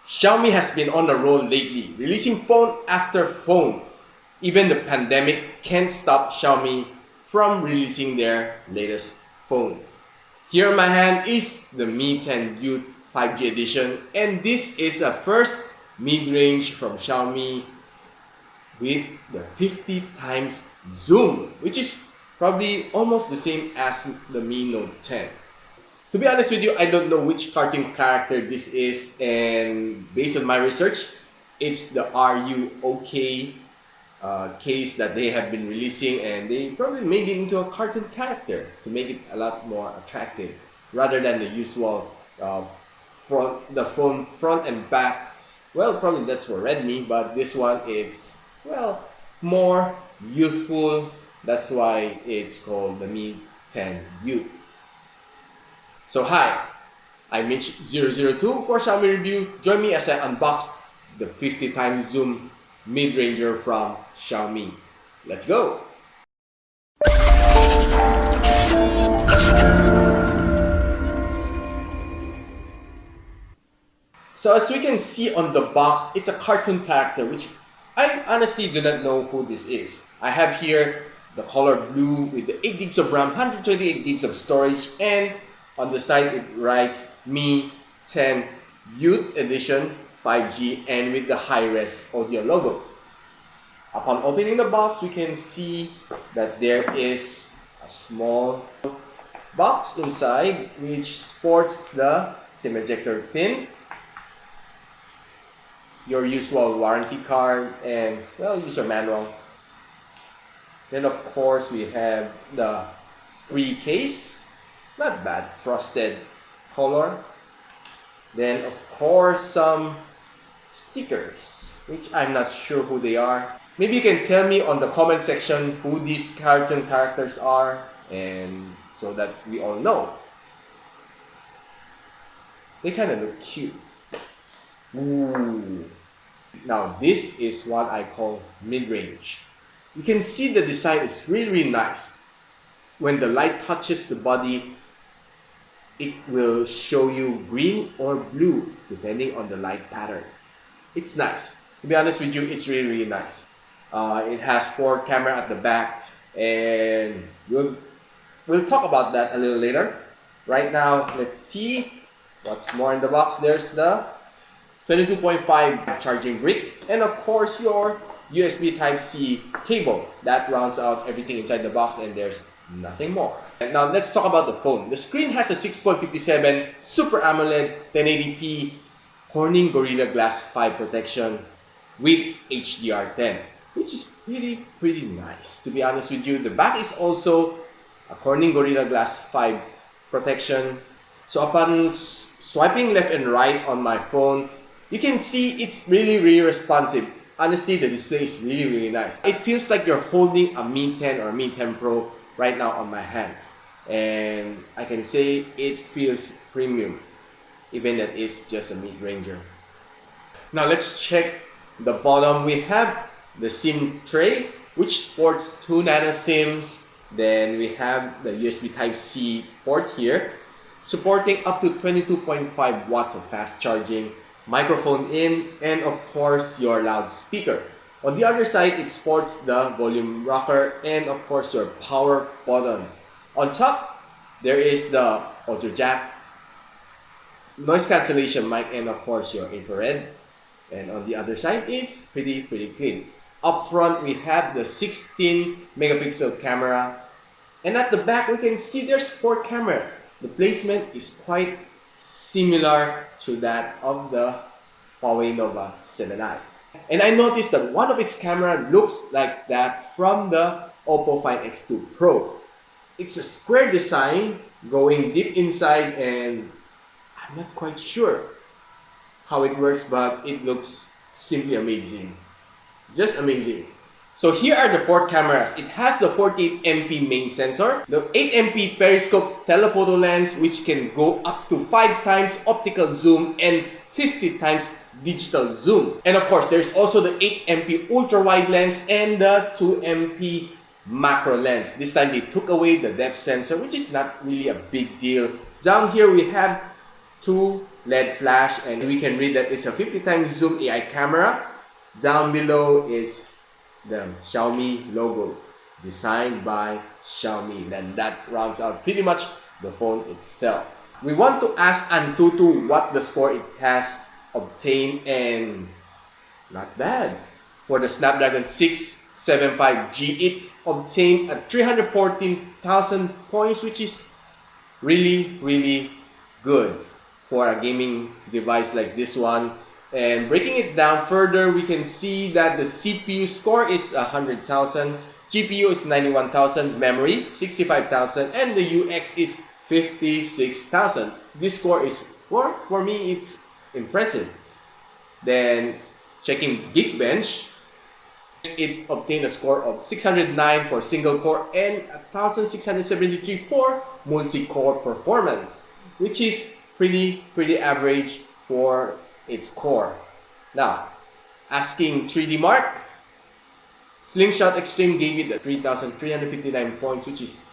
Xiaomi has been on a roll lately, releasing phone after phone. Even the pandemic can't stop Xiaomi from releasing their latest phones. Here in my hand is the Mi 10 Youth 5G edition, and this is a first mid-range from Xiaomi with the 50 times zoom, which is probably almost the same as the Mi Note 10. To be honest with you, I don't know which cartoon character this is, and based on my research, it's the Are You OK case that they have been releasing, and they probably made it into a cartoon character to make it a lot more attractive rather than the usual front and back. Well, probably that's for Redmi, but this one is, well, more youthful. That's why it's called the Mi 10 Youth. So hi, I'm Mitch002 for Xiaomi Review. Join me as I unbox the 50 times zoom midranger from Xiaomi. Let's go! So as we can see on the box, it's a cartoon character which I honestly do not know who this is. I have here the color blue with the 8 gigs of RAM, 128 gigs of storage, and on the side it writes Mi 10 Youth Edition 5G and with the high-res audio logo. Upon opening the box, we can see that there is a small box inside which sports the SIM ejector pin, your usual warranty card, and well, user manual. Then of course we have the free case, not bad, frosted color. Then of course some stickers, which I'm not sure who they are. Maybe you can tell me on the comment section who these cartoon characters are, and so that we all know. They kind of look cute. Ooh. Now this is what I call mid-range. You can see the design is really nice. When the light touches the body, it will show you green or blue depending on the light pattern. It's nice. To be honest with you, it's really nice. It has 4 cameras at the back, and we'll talk about that a little later. Right now, let's see what's more in the box. There's the 22.5 charging brick, and of course your USB Type-C cable. That rounds out everything inside the box, and there's nothing more. And now let's talk about the phone. The screen has a 6.57 Super AMOLED 1080p Corning Gorilla Glass 5 protection with HDR10, which is pretty nice. To be honest with you, the back is also a Corning Gorilla Glass 5 protection. So upon swiping left and right on my phone, you can see it's really responsive. Honestly, the display is really nice. It feels like you're holding a Mi 10 or Mi 10 Pro right now on my hands, and I can say it feels premium, even that it's just a mid-ranger. Now let's check the bottom. We have the SIM tray, which sports 2 nano SIMs. Then we have the USB Type-C port here, supporting up to 22.5 watts of fast charging, microphone in, and of course your loudspeaker. On the other side, it sports the volume rocker and of course your power button. On top, there is the audio jack, noise cancellation mic, and of course your infrared. And on the other side, it's pretty clean. Up front, we have the 16 megapixel camera, and at the back we can see there's 4 camera. The placement is quite similar to that of the Huawei Nova 7i. And I noticed that one of its camera looks like that from the Oppo Find X2 Pro. It's a square design going deep inside, and I'm not quite sure how it works, but it looks simply amazing. Just amazing. So here are the 4 cameras. It has the 48MP main sensor, the 8MP periscope telephoto lens, which can go up to 5 times optical zoom and 50 times digital zoom. And of course, there's also the 8MP ultra wide lens and the 2MP macro lens. This time they took away the depth sensor, which is not really a big deal. Down here we have 2 LED flash, and we can read that it's a 50 times zoom AI camera. Down below is the Xiaomi logo, designed by Xiaomi. Then that rounds out pretty much the phone itself. We want to ask Antutu what the score it has obtained, and not bad. For the Snapdragon 675G, it obtained a 314,000 points, which is really good for a gaming device like this one. And breaking it down further, we can see that the CPU score is 100,000, GPU is 91,000, memory 65,000, and the UX is 56,000. This score is, for me, it's impressive. Then checking Geekbench, it obtained a score of 609 for single core and 1,673 for multi-core performance, which is pretty average for its core. Now, asking 3D Mark, Slingshot Extreme gave it a 3,359 points, which is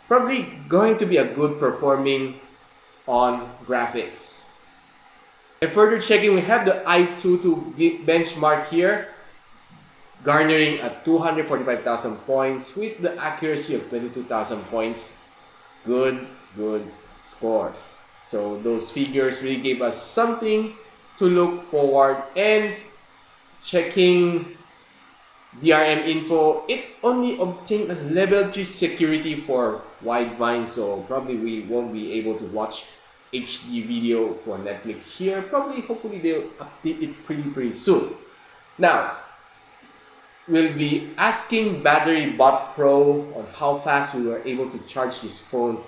probably going to be a good performing on graphics. And further checking, we have the i2 benchmark here, garnering a 245,000 points with the accuracy of 22,000 points. Good scores. So those figures really gave us something to look forward. And checking DRM info, it only obtained a level 3 security for widevine, so probably we won't be able to watch HD video for Netflix here. Hopefully they'll update it pretty soon. Now, we'll be asking Battery Bot Pro on how fast we were able to charge this phone.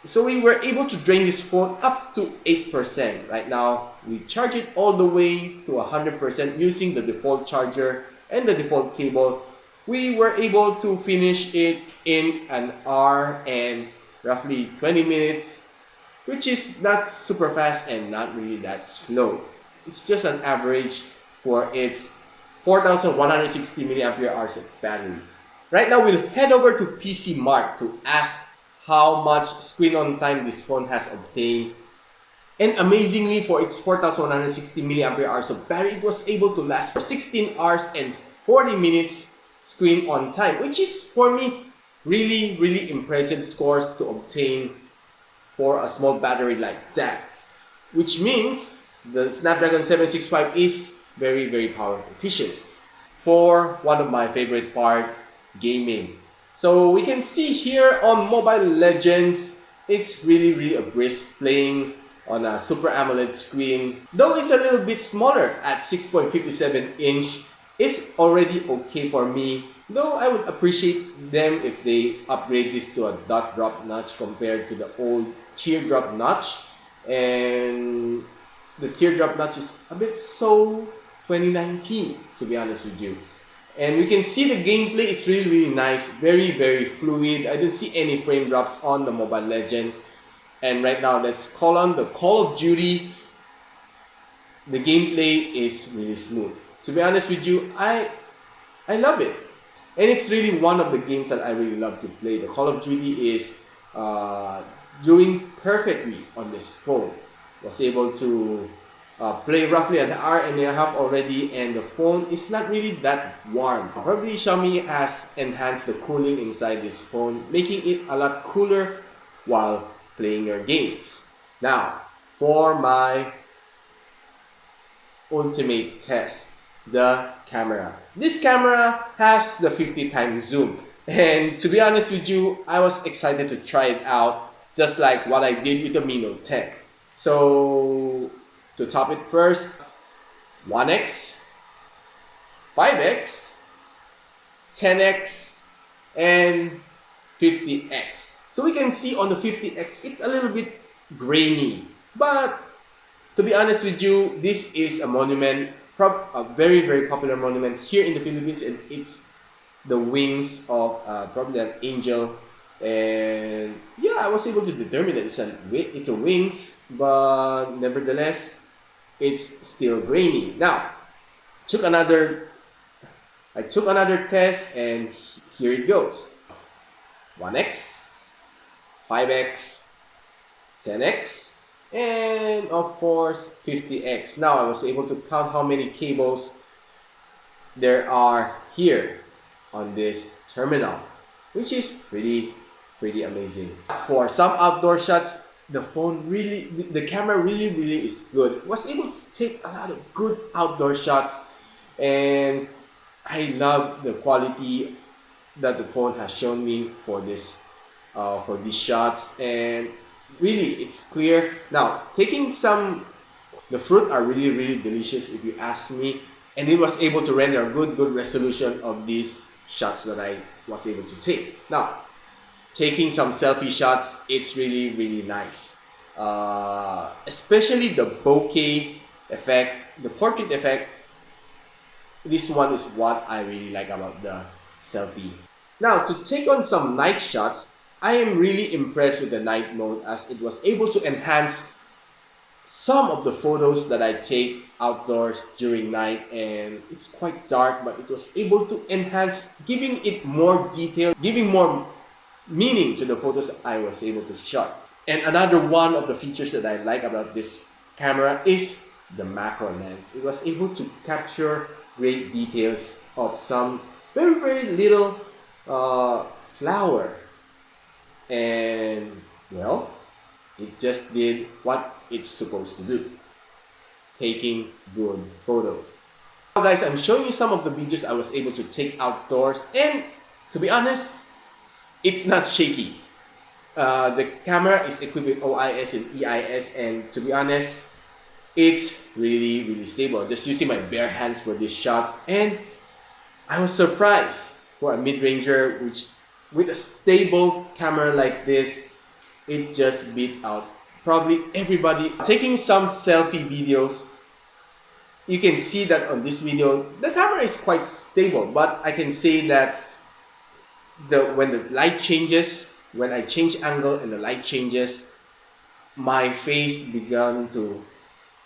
So we were able to drain this phone up to 8%. Right now, we charge it all the way to 100% using the default charger and the default cable. We were able to finish it in an hour and roughly 20 minutes, which is not super fast and not really that slow. It's just an average for its 4,160 milliampere hours of battery. Right now, we'll head over to PC Mark to ask how much screen on time this phone has obtained. And amazingly, for its 4,160 milliampere hours of battery, it was able to last for 16 hours and 40 minutes screen on time, which is, for me, really impressive scores to obtain for a small battery like that. Which means the Snapdragon 765 is very power efficient. For one of my favorite part, gaming. So we can see here on Mobile Legends, it's really a brisk playing on a Super AMOLED screen. Though it's a little bit smaller at 6.57 inch, it's already okay for me. Though I would appreciate them if they upgrade this to a dot drop notch compared to the old teardrop notch. And the teardrop notch is a bit so 2019, to be honest with you. And we can see the gameplay, it's really nice, very fluid. I didn't see any frame drops on the Mobile Legend. And right now, let's call on the Call of Duty. The gameplay is really smooth. To be honest with you, I love it. And it's really one of the games that I really love to play. The Call of Duty is doing perfectly on this phone. Was able to play roughly an hour and a half already, and the phone is not really that warm. Probably Xiaomi has enhanced the cooling inside this phone, making it a lot cooler while playing your games. Now, for my ultimate test, the camera. This camera has the 50 times zoom, and to be honest with you, I was excited to try it out, just like what I did with the Mi Note 10. So to top it first, 1x, 5x, 10x, and 50x. So we can see on the 50x, it's a little bit grainy. But to be honest with you, this is a monument, a very popular monument here in the Philippines, and it's the wings of probably an angel. And yeah, I was able to determine that it's a wings, but nevertheless, it's still grainy. Now, I took another test, and here it goes. 1x, 5x, 10x, and of course 50x. Now I was able to count how many cables there are here on this terminal, which is pretty amazing. For some outdoor shots, the camera really is good. Was able to take a lot of good outdoor shots, and I love the quality that the phone has shown me for these shots, and really it's clear. Now the fruit are really delicious if you ask me, and it was able to render a good resolution of these shots that I was able to take. Now, taking some selfie shots, it's really nice. Especially the bokeh effect, the portrait effect. This one is what I really like about the selfie. Now, to take on some night shots, I am really impressed with the night mode, as it was able to enhance some of the photos that I take outdoors during night, and it's quite dark, but it was able to enhance, giving it more detail, giving more meaning to the photos I was able to shot. And another one of the features that I like about this camera is the macro lens. It was able to capture great details of some very little flower, and well, it just did what it's supposed to do, taking good photos. Now guys, I'm showing you some of the videos I was able to take outdoors, and to be honest, it's not shaky. The camera is equipped with OIS and EIS, and to be honest, it's really stable. Just using my bare hands for this shot, and I was surprised for a mid-ranger, which with a stable camera like this, it just beat out probably everybody. Taking some selfie videos, you can see that on this video, the camera is quite stable, but I can say that when the light changes, when I change angle and the light changes, my face began to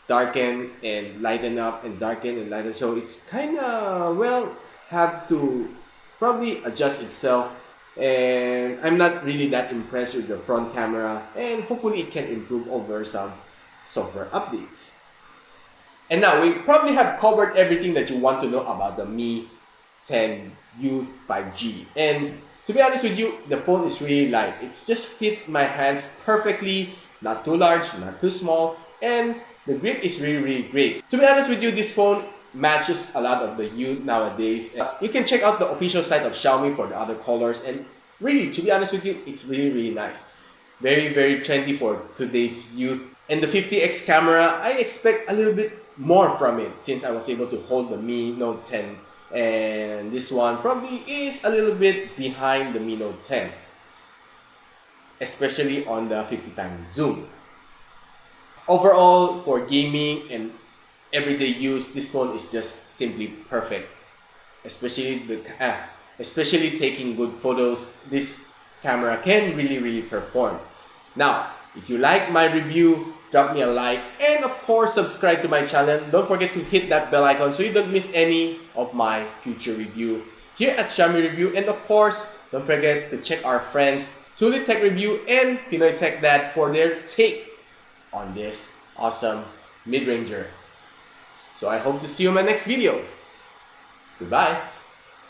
darken and lighten up and darken and lighten. So it's kind of, well, have to probably adjust itself, and I'm not really that impressed with the front camera, and hopefully it can improve over some software updates. And now we probably have covered everything that you want to know about the Mi 10 Youth 5G. And to be honest with you, the phone is really light. It's just fit my hands perfectly, not too large, not too small, and the grip is really great. To be honest with you, this phone matches a lot of the youth nowadays. You can check out the official site of Xiaomi for the other colors, and really, to be honest with you, it's really nice. Very trendy for today's youth. And the 50x camera, I expect a little bit more from it, since I was able to hold the Mi Note 10, and this one probably is a little bit behind the Mi Note 10, especially on the 50x zoom. Overall, for gaming and everyday use, this phone is just simply perfect. Especially taking good photos, this camera can really perform. Now, if you like my review, drop me a like, and of course subscribe to my channel. Don't forget to hit that bell icon so you don't miss any of my future review here at Xiaomi Review. And of course, don't forget to check our friends Sulit Tech Review and Pinoy Techdad for their take on this awesome mid-ranger. So I hope to see you in my next video. Goodbye.